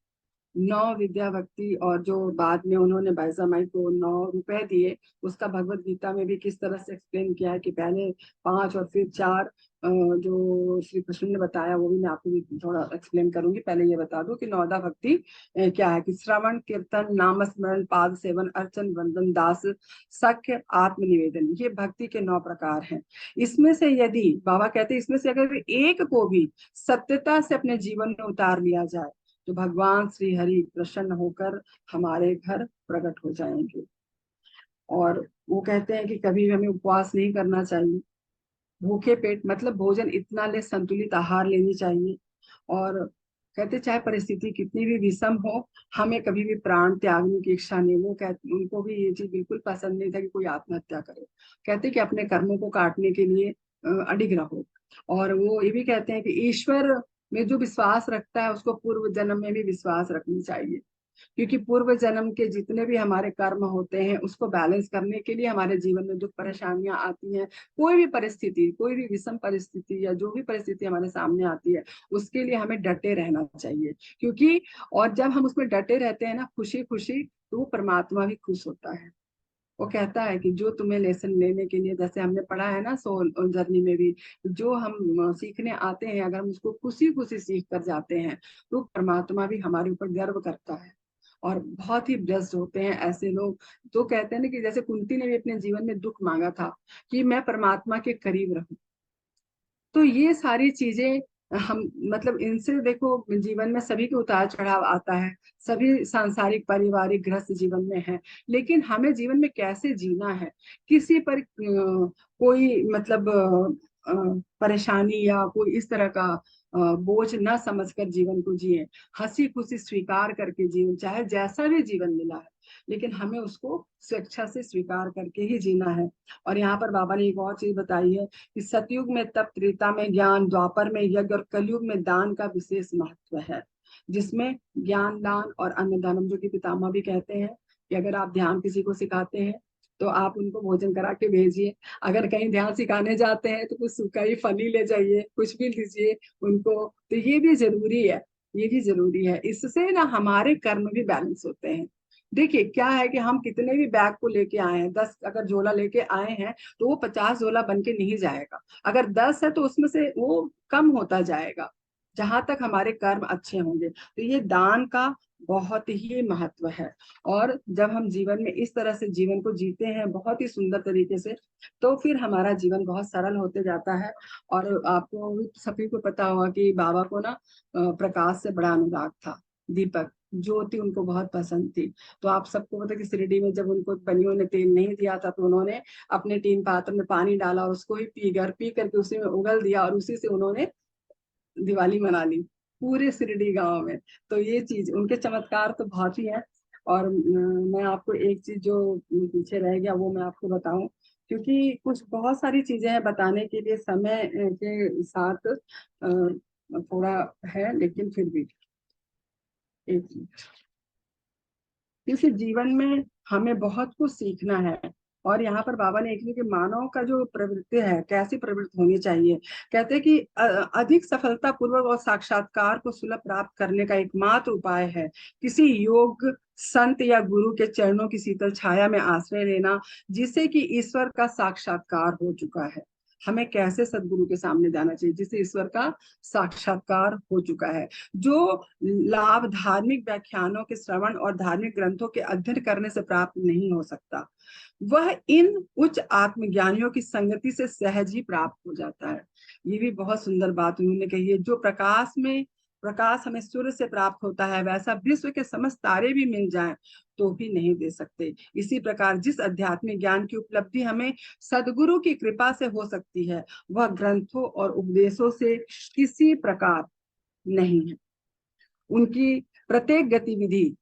9 विद्या भक्ति, और जो बाद में उन्होंने बाईसा माई को 9 रुपए दिए, उसका भगवत गीता में भी किस तरह से एक्सप्लेन किया है कि पहले 5 और फिर 4 जो श्री कृष्ण ने बताया, वो भी मैं आपको भी थोड़ा एक्सप्लेन करूंगी। पहले ये बता दूं कि 9दा भक्ति क्या है, कि श्रवण कीर्तन नाम स्मरण पाद सेवन अर्चन वंदन दास सख्य आत्मनिवेदन, ये भक्ति के 9 प्रकार हैं। इसमें से यदि बाबा कहते हैं, इसमें से अगर एक को भी सत्यता से अपने जीवन में उतार लिया जाए तो भगवान श्री हरि प्रसन्न होकर हमारे घर प्रकट हो जाएंगे। और वो कहते हैं कि कभी हमें उपवास नहीं करना चाहिए, भूखे पेट मतलब भोजन इतना ले, संतुलित आहार लेनी चाहिए। और कहते चाहे परिस्थिति कितनी भी विषम हो, हमें कभी भी प्राण त्यागने की इच्छा नहीं। वो कहते, उनको भी ये चीज बिल्कुल पसंद नहीं था कि कोई आत्महत्या करे। कहते कि अपने कर्मों को काटने के लिए अडिग रहो। और वो ये भी कहते हैं कि ईश्वर में जो विश्वास रखता है उसको पूर्व जन्म में भी विश्वास रखनी चाहिए, क्योंकि पूर्व जन्म के जितने भी हमारे कर्म होते हैं उसको बैलेंस करने के लिए हमारे जीवन में दुख परेशानियां आती हैं। कोई भी परिस्थिति, कोई भी विषम परिस्थिति या जो भी परिस्थिति हमारे सामने आती है, उसके लिए हमें डटे रहना चाहिए। क्योंकि और जब हम उसमें डटे रहते हैं ना, खुशी खुशी, तो वो परमात्मा भी खुश होता है। वो कहता है कि जो तुम्हें लेसन लेने के लिए, जैसे हमने पढ़ा है ना सोल जर्नी में भी, जो हम सीखने आते हैं, अगर हम उसको खुशी खुशी सीख कर जाते हैं तो परमात्मा भी हमारे ऊपर गर्व करता है। और बहुत ही ब्लेस्ड होते हैं ऐसे लोग। तो कहते हैं ना कि जैसे कुंती ने भी अपने जीवन में दुख मांगा था कि मैं परमात्मा के करीब रहूं। तो ये सारी चीजें हम मतलब इनसे देखो, जीवन में सभी के उतार चढ़ाव आता है, सभी सांसारिक पारिवारिक गृहस्थ जीवन में है, लेकिन हमें जीवन में कैसे जीना है, किसी पर कोई मतलब परेशानी या कोई इस तरह का बोझ न समझकर जीवन को जिए, हंसी खुशी स्वीकार करके जिए, चाहे जैसा भी जीवन मिला है, लेकिन हमें उसको स्वेच्छा से स्वीकार करके ही जीना है। और यहाँ पर बाबा ने एक और चीज बताई है कि सतयुग में तप, त्रेता में ज्ञान, द्वापर में यज्ञ और कलयुग में दान का विशेष महत्व है, जिसमें ज्ञान दान और अन्नदानम, जो कि पितामह भी कहते हैं कि अगर आप ध्यान किसी को सिखाते हैं तो आप उनको भोजन करा के भेजिए। अगर कहीं ध्यान सिखाने जाते हैं तो कुछ सूखा ही फली ले जाइए, कुछ भी लीजिए उनको। तो ये भी जरूरी है, ये भी जरूरी है। इससे ना हमारे कर्म भी बैलेंस होते हैं। देखिए क्या है कि हम कितने भी बैग को लेके आए हैं, 10 अगर झोला लेके आए हैं तो वो 50 झोला बन के नहीं जाएगा। अगर 10 है तो उसमें से वो कम होता जाएगा जहां तक हमारे कर्म अच्छे होंगे। तो ये दान का बहुत ही महत्व है। और जब हम जीवन में इस तरह से जीवन को जीते हैं बहुत ही सुंदर तरीके से, तो फिर हमारा जीवन बहुत सरल होते जाता है। और आपको सभी को पता होगा कि बाबा को ना प्रकाश से बड़ा अनुराग था। दीपक ज्योति उनको बहुत पसंद थी। तो आप सबको पता है कि शिरडी में जब उनको बनियों ने तेल नहीं दिया था तो उन्होंने अपने 3 पात्र में पानी डाला और उसको ही पी करके उसी में उगल दिया, और उसी से उन्होंने दिवाली मना ली पूरे शिरडी गांव में। तो ये चीज उनके चमत्कार तो बहुत ही है। और मैं आपको एक चीज जो पीछे रह गया वो मैं आपको बताऊं, क्योंकि कुछ बहुत सारी चीजें हैं बताने के लिए, समय के साथ थोड़ा है, लेकिन फिर भी एक चीज, क्योंकि जीवन में हमें बहुत कुछ सीखना है। और यहाँ पर बाबा ने एक लिखा कि मानव का जो प्रवृत्ति है कैसी प्रवृत्ति होनी चाहिए। कहते हैं कि अधिक सफलता पूर्वक और साक्षात्कार को सुलभ प्राप्त करने का एकमात्र उपाय है किसी योग संत या गुरु के चरणों की शीतल छाया में आश्रय लेना, जिससे कि ईश्वर का साक्षात्कार हो चुका है। हमें कैसे सदगुरु के सामने जाना चाहिए जिससे ईश्वर का साक्षात्कार हो चुका है। जो लाभ धार्मिक व्याख्यानों के श्रवण और धार्मिक ग्रंथों के अध्ययन करने से प्राप्त नहीं हो सकता, वह इन उच्च आत्मज्ञानियों की संगति से सहज ही प्राप्त हो जाता है। ये भी बहुत सुंदर बात उन्होंने कही है। जो प्रकाश हमें सूर्य से प्राप्त होता है, वैसा विश्व के समस्त तारे भी मिल जाएं तो भी नहीं दे सकते। इसी प्रकार जिस आध्यात्मिक ज्ञान की उपलब्धि हमें सदगुरु की कृपा से हो सकती है, वह ग्रंथों और उपदेशों से किसी प्रकार नहीं है। उनकी प्रत्येक गतिविधि,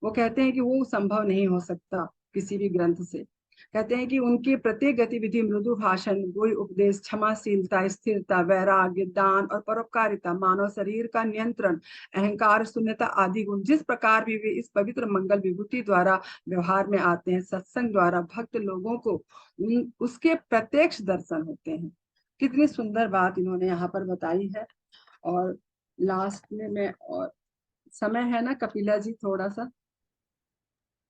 वो कहते हैं कि वो संभव नहीं हो सकता किसी भी ग्रंथ से। कहते हैं कि उनकी प्रत्येक गतिविधि मृदु भाषण, कोई उपदेश, क्षमाशीलता, स्थिरता, वैराग्य, दान और परोपकारिता, मानव शरीर का नियंत्रण, अहंकार शून्यता आदि गुण जिस प्रकार भी वे इस पवित्र मंगल विभूति द्वारा व्यवहार में आते हैं, सत्संग द्वारा भक्त लोगों को उसके प्रत्यक्ष दर्शन होते हैं। कितनी सुंदर बात इन्होंने यहाँ पर बताई है। और लास्ट में मैं, और समय है ना कपिला जी, थोड़ा सा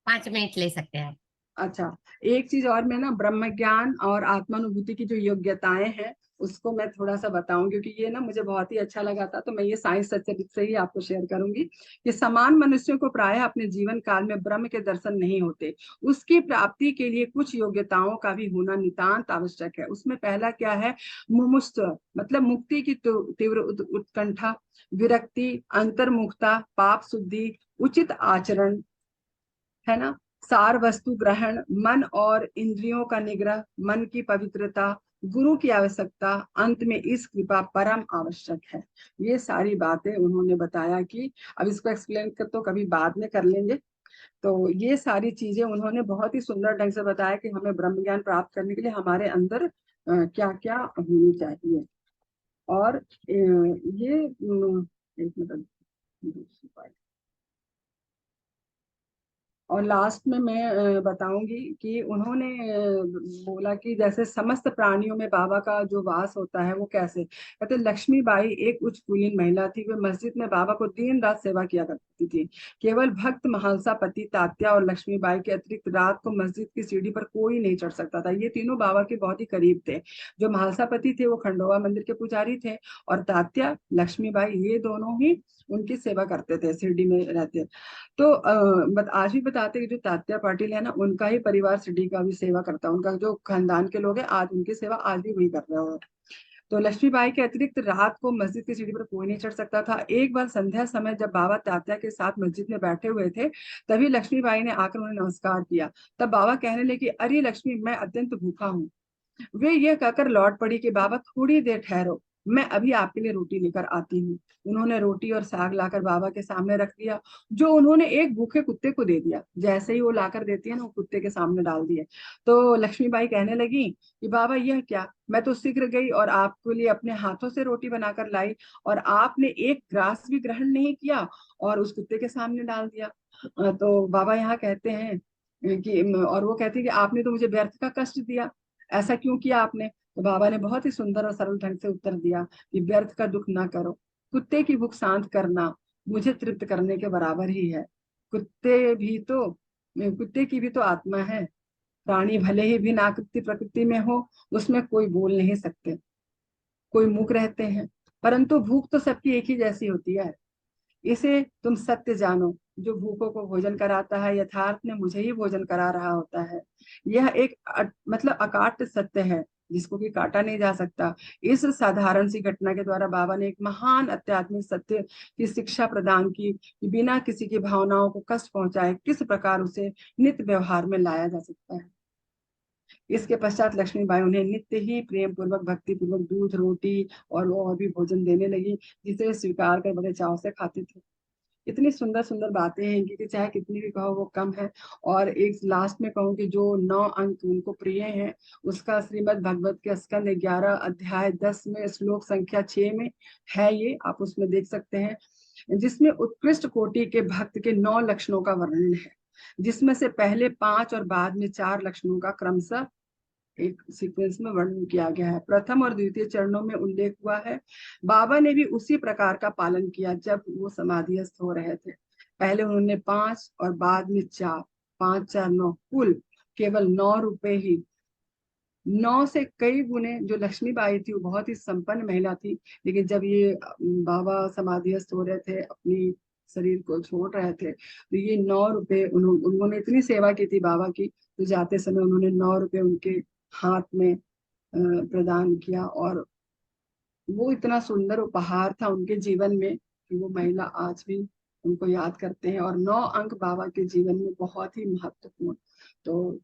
5 मिनट ले सकते हैं। अच्छा, एक चीज और, मैं ना ब्रह्म ज्ञान और आत्मानुभूति की जो योग्यताएं हैं उसको मैं थोड़ा सा बताऊं, क्योंकि ये ना मुझे बहुत ही अच्छा लगा था, तो मैं ये साइंस सच्चाई से ही आपको शेयर करूंगी कि समान मनुष्यों को प्रायः अपने जीवन काल में ब्रह्म के दर्शन नहीं होते। उसकी प्राप्ति के लिए कुछ योग्यताओं का भी होना नितांत आवश्यक है। उसमें पहला क्या है? मुमुक्षु, मतलब मुक्ति की तीव्र उत्कंठा, विरक्ति, अंतर्मुखता, पाप शुद्धि, उचित आचरण, है ना, सार वस्तु ग्रहण, मन और इंद्रियों का निग्रह, मन की पवित्रता, गुरु की आवश्यकता, अंत में इस कृपा परम आवश्यक है। ये सारी बातें उन्होंने बताया कि अब इसको एक्सप्लेन कर तो कभी बाद में कर लेंगे। तो ये सारी चीजें उन्होंने बहुत ही सुंदर ढंग से बताया कि हमें ब्रह्म ज्ञान प्राप्त करने के लिए हमारे अंदर क्या क्या होनी चाहिए। और ये एक मिनट, और लास्ट में मैं बताऊंगी कि उन्होंने बोला कि जैसे समस्त प्राणियों में बाबा का जो वास होता है वो कैसे, कहते लक्ष्मीबाई एक उच्च कुलीन महिला थी। वे मस्जिद में बाबा को दिन रात सेवा किया करती थी। केवल भक्त महालसा पति तात्या और लक्ष्मीबाई के अतिरिक्त रात को मस्जिद की सीढ़ी पर कोई नहीं चढ़ सकता था। ये तीनों बाबा के बहुत ही करीब थे। जो महालसा पति थे वो खंडोबा मंदिर के पुजारी थे, और तात्या लक्ष्मीबाई ये दोनों ही उनकी सेवा करते थे, शिरडी में रहते। तो आज भी बताते हैं कि जो तात्या पाटिल है ना, उनका ही परिवार सिटी का भी सेवा करता है। उनका जो खानदान के लोग हैं आज उनकी सेवा आज भी वही कर रहे हो। तो लक्ष्मीबाई के अतिरिक्त रात को मस्जिद की सीढ़ी पर कोई नहीं चढ़ सकता था। एक बार संध्या समय जब बाबा तात्या के साथ मस्जिद में बैठे हुए थे, तभी लक्ष्मीबाई ने आकर उन्हें नमस्कार किया। तब बाबा कहने लगे, अरे लक्ष्मी, मैं अत्यंत भूखा हूँ। वे यह कहकर लौट पड़ी कि बाबा थोड़ी देर ठहरो, मैं अभी आपके लिए रोटी लेकर आती हूँ। उन्होंने रोटी और साग लाकर बाबा के सामने रख दिया, जो उन्होंने एक भूखे कुत्ते को दे दिया। जैसे ही वो लाकर देती है ना, वो कुत्ते के सामने डाल दिए। तो लक्ष्मीबाई कहने लगी कि बाबा यह क्या, मैं तो शीघ्र गई और आपके लिए अपने हाथों से रोटी बनाकर लाई, और आपने एक ग्रास भी ग्रहण नहीं किया और उस कुत्ते के सामने डाल दिया। तो बाबा यहाँ कहते हैं कि, और वो कहते हैं कि आपने तो मुझे व्यर्थ का कष्ट दिया, ऐसा क्यों किया आपने? तो बाबा ने बहुत ही सुंदर और सरल ढंग से उत्तर दिया कि व्यर्थ का दुख ना करो, कुत्ते की भूख शांत करना मुझे तृप्त करने के बराबर ही है। कुत्ते भी तो कुत्ते की भी तो आत्मा है। प्राणी भले ही भिन्न आकृति प्रकृति में हो, उसमें कोई बोल नहीं सकते, कोई मूक रहते हैं, परंतु भूख तो सबकी एक ही जैसी होती है। इसे तुम सत्य जानो, जो भूखों को भोजन कराता है यथार्थ में मुझे ही भोजन करा रहा होता है। यह एक मतलब अकाट्य सत्य है, जिसको कि काटा नहीं जा सकता। इस साधारण सी घटना के द्वारा बाबा ने एक महान आध्यात्मिक सत्य की शिक्षा प्रदान की कि बिना किसी की भावनाओं को कष्ट पहुंचाए किस प्रकार उसे नित्य व्यवहार में लाया जा सकता है। इसके पश्चात लक्ष्मीबाई उन्हें नित्य ही प्रेम पूर्वक भक्ति पूर्वक दूध रोटी और भी भोजन देने लगी, जिसे वे स्वीकार कर बड़े चाव से खाते थे। इतनी सुंदर सुंदर बातें हैं इनकी कि चाहे कितनी भी कहो वो कम है। और एक लास्ट में कहूँ कि जो 9 अंक उनको प्रिय हैं, उसका श्रीमद् भगवत के स्कंद 11 अध्याय 10 में श्लोक संख्या 6 में है, ये आप उसमें देख सकते हैं, जिसमें उत्कृष्ट कोटि के भक्त के 9 लक्षणों का वर्णन है, जिसमें से पहले 5 और बाद में 4 लक्षणों का क्रमशः एक सीक्वेंस में वर्णन किया गया है। प्रथम और द्वितीय चरणों में उल्लेख हुआ है। बाबा ने भी उसी प्रकार का पालन किया जब वो समाधिस्थ हो रहे थे। पहले उन्होंने 5 और बाद में 4, 5 4 9, कुल केवल 9 रुपए ही। 9 से कई गुने जो लक्ष्मीबाई थी वो बहुत ही संपन्न महिला थी, लेकिन जब ये बाबा समाधिस्थ हो रहे थे, अपनी शरीर को छोड़ रहे थे, तो ये 9 रुपए उन्होंने इतनी सेवा की थी बाबा की, तो जाते समय उन्होंने 9 रुपए उनके हाथ में प्रदान किया। और वो इतना सुंदर उपहार था उनके जीवन में कि वो महिला आज भी उनको याद करते हैं। और 9 अंक बाबा के जीवन में बहुत ही महत्वपूर्ण। तो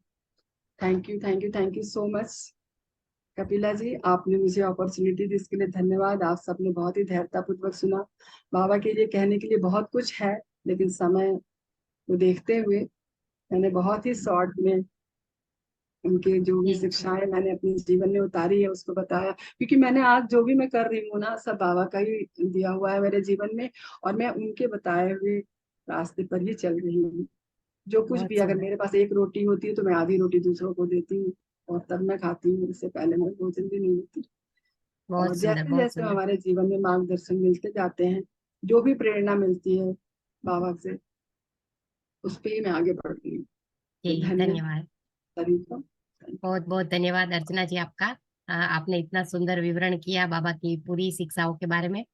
thank you, thank you, thank you so much Kapila ji, आपने मुझे अपॉर्चुनिटी दी, इसके लिए धन्यवाद। आप सबने बहुत ही धैर्यता पूर्वक सुना। बाबा के लिए कहने के लिए बहुत कुछ है, लेकिन समय को देखते हुए मैंने बहुत ही शॉर्ट में उनके जो भी जी जी शिक्षाएं मैंने अपने जीवन में उतारी है उसको बताया, क्योंकि मैंने आज जो भी मैं कर रही हूँ ना सब बाबा का ही दिया हुआ है मेरे जीवन में, और मैं उनके बताए हुए रास्ते पर ही चल रही हूँ। जो कुछ बहुत भी, अगर सुंदर। मेरे पास एक रोटी होती है तो मैं आधी रोटी दूसरों को देती हूँ, और तब मैं खाती हूँ, इससे पहले मैं भोजन भी नहीं होती। बहुत और सुंदर, जैसे बहुत जैसे सुंदर। हमारे जीवन में मार्गदर्शन मिलते जाते हैं, जो भी प्रेरणा मिलती है बाबा से, उस पे ही मैं आगे बढ़ रही हूँ। तो जी धन्य धन्यवाद। सभी को। बहुत बहुत धन्यवाद अर्चना जी आपका। आपने इतना सुंदर विवरण किया बाबा की पूरी शिक्षाओं के बारे में।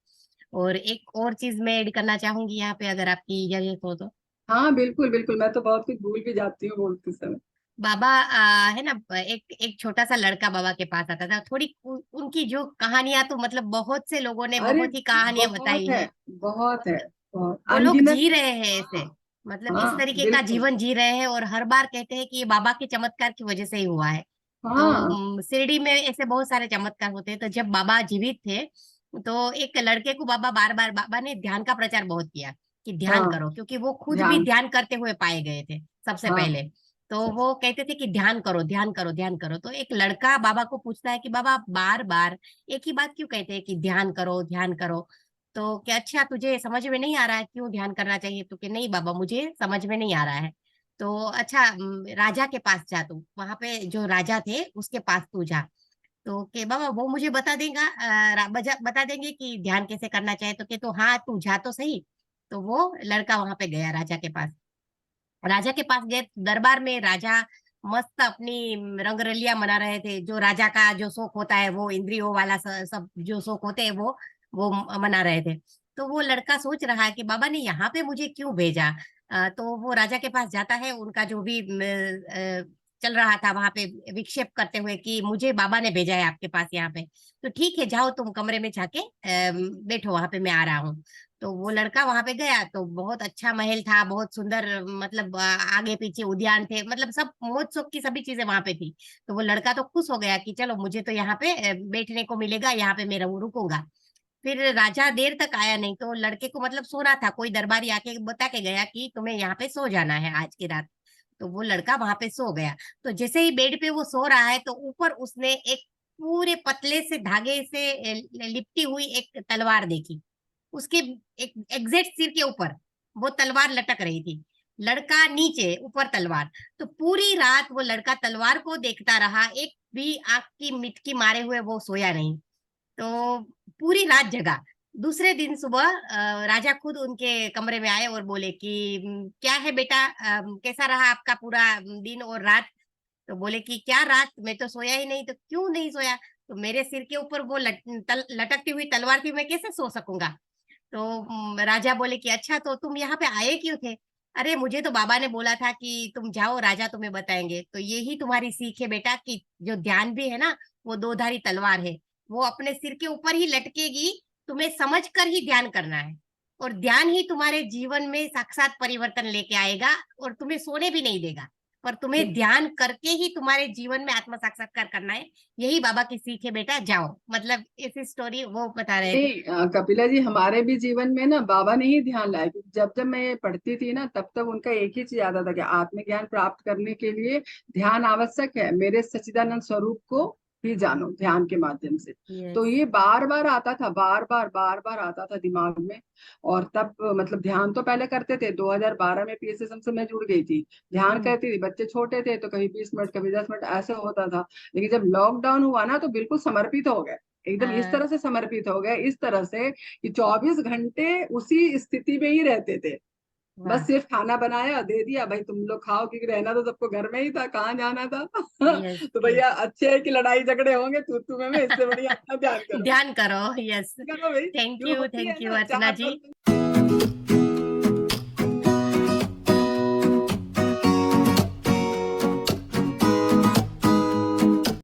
और एक और चीज मैं ऐड करना चाहूंगी यहाँ पे, अगर आपकी इजाजत हो तो। हाँ बिल्कुल बिल्कुल, मैं तो बहुत कुछ भूल भी जाती हूँ बोलते समय। बाबा है ना, एक एक छोटा सा लड़का बाबा के पास आता था। थोड़ी उनकी जो कहानियां, तो मतलब बहुत से लोगों ने अरे बहुत ही कहानियां बहुत बताई है, है। बहुत है, बहुत वो लोग अनगिनत। जी रहे हैं ऐसे, हाँ मतलब इस हाँ तरीके का बिल्कुल। जीवन जी रहे हैं, और हर बार कहते हैं कि ये बाबा के चमत्कार की वजह से ही हुआ है। तो हाँ शिरडी में ऐसे बहुत सारे चमत्कार होते हैं। तो जब बाबा जीवित थे, तो एक लड़के को बाबा ने ध्यान का प्रचार बहुत किया कि ध्यान हाँ करो, क्योंकि वो खुद भी ध्यान। ध्यान करते हुए पाए गए थे सबसे हाँ पहले। तो वो कहते थे कि ध्यान करो, ध्यान करो, ध्यान करो। तो एक लड़का बाबा को पूछता है कि बाबा आप बार बार एक ही बात क्यों कहते हैं कि ध्यान करो, ध्यान करो। तो क्या, अच्छा तुझे समझ में नहीं आ रहा है क्यों ध्यान करना चाहिए? तो कि नहीं बाबा, मुझे समझ में नहीं आ रहा है। तो अच्छा, राजा के पास जा, तू वहां पे जो राजा थे उसके पास तू जा। तो के बाबा वो मुझे बता देगा, बता देंगे कि ध्यान कैसे करना चाहिए। तो के तो हाँ, तू जा तो सही। तो वो लड़का वहां पे गया राजा के पास। राजा के पास गए, दरबार में राजा मस्त अपनी रंगरलियां मना रहे थे। जो राजा का जो शौक होता है, वो इंद्रियों वाला सब जो शौक होते हैं, वो मना रहे थे। तो वो लड़का सोच रहा है कि बाबा ने यहाँ पे मुझे क्यों भेजा। तो वो राजा के पास जाता है, उनका जो भी चल रहा था वहां पे विक्षेप करते हुए कि मुझे बाबा ने भेजा है आपके पास यहाँ पे। तो ठीक है, जाओ तुम कमरे में जाके बैठो, वहां पे मैं आ रहा हूँ। तो वो लड़का वहां पे गया, तो बहुत अच्छा महल था, बहुत सुंदर, मतलब आगे पीछे उद्यान थे, मतलब सब मौज शौक की सभी चीजें वहां पे थी। तो वो लड़का तो खुश हो गया कि चलो मुझे तो यहाँ पे बैठने को मिलेगा, यहाँ पे मैं रुकूंगा। फिर राजा देर तक आया नहीं, तो लड़के को मतलब सोना था, कोई दरबारी आके बता के गया कि तुम्हें यहाँ पे सो जाना है आज की रात। तो वो लड़का वहां पे सो गया। तो जैसे ही बेड पे वो सो रहा है, तो ऊपर उसने एक पूरे पतले से धागे से लिपटी हुई एक तलवार देखी। उसके एक एग्जैक्ट सिर के ऊपर वो तलवार लटक रही थी। लड़का नीचे, ऊपर तलवार। तो पूरी रात वो लड़का तलवार को देखता रहा, एक भी आंख की मिटकी मारे हुए वो सोया नहीं। तो पूरी रात जगा। दूसरे दिन सुबह राजा खुद उनके कमरे में आए और बोले कि क्या है बेटा, कैसा रहा आपका पूरा दिन और रात?" तो बोले कि क्या रात, मैं तो सोया ही नहीं। तो क्यों नहीं सोया? तो मेरे सिर के ऊपर वो लटकती हुई तलवार थी, मैं कैसे सो सकूंगा? तो राजा बोले कि अच्छा, तो तुम यहाँ पे आए क्यों थे? अरे मुझे तो बाबा ने बोला था कि तुम जाओ, राजा तुम्हें बताएंगे। तो यही तुम्हारी सीख है बेटा, कि जो ध्यान भी है ना, वो दो धारी तलवार है। वो अपने सिर के ऊपर ही लटकेगी, तुम्हें समझ कर ही ध्यान करना है। और ध्यान ही तुम्हारे जीवन में साक्षात परिवर्तन लेके आएगा, और तुम्हें सोने भी नहीं देगा। पर तुम्हें ध्यान करके ही तुम्हारे जीवन में आत्म साक्षात्कार करना है। यही बाबा की सीख है बेटा, जाओ। मतलब ऐसी स्टोरी वो बता रहे थे। नहीं कपिला जी, हमारे भी जीवन में ना बाबा ने ही ध्यान लाया, क्योंकि जब जब मैं ये पढ़ती थी ना तब तब उनका एक ही चीज आता था कि आत्मज्ञान प्राप्त करने के लिए ध्यान आवश्यक है, मेरे सच्चिदानंद स्वरूप को ही जानो ध्यान के माध्यम से। तो यस। ये बार बार आता था, बार बार आता था दिमाग में। और तब मतलब ध्यान तो पहले करते थे, 2012 में पीएसएसएम से मैं जुड़ गई थी। ध्यान हम्म। करती थी, बच्चे छोटे थे तो कभी 20 मिनट कभी 10 मिनट ऐसे होता था। लेकिन जब लॉकडाउन हुआ ना तो बिल्कुल समर्पित हो गए, एकदम इस हाँ। तरह से समर्पित हो गए, इस तरह से कि 24 घंटे उसी स्थिति में ही रहते थे। बस वाह। सिर्फ खाना बनाया दे दिया, भाई तुम लोग खाओ, क्योंकि रहना तो सबको घर में ही था, कहाँ जाना था। यस तो यस। भैया अच्छे है कि लड़ाई झगड़े होंगे तू तुम्हें में, इससे बढ़िया अपना ध्यान करो। ध्यान करो। यस। करो भाई, थैंक जो यू, होती है थैंक यू ना अर्चना चार जी। लोग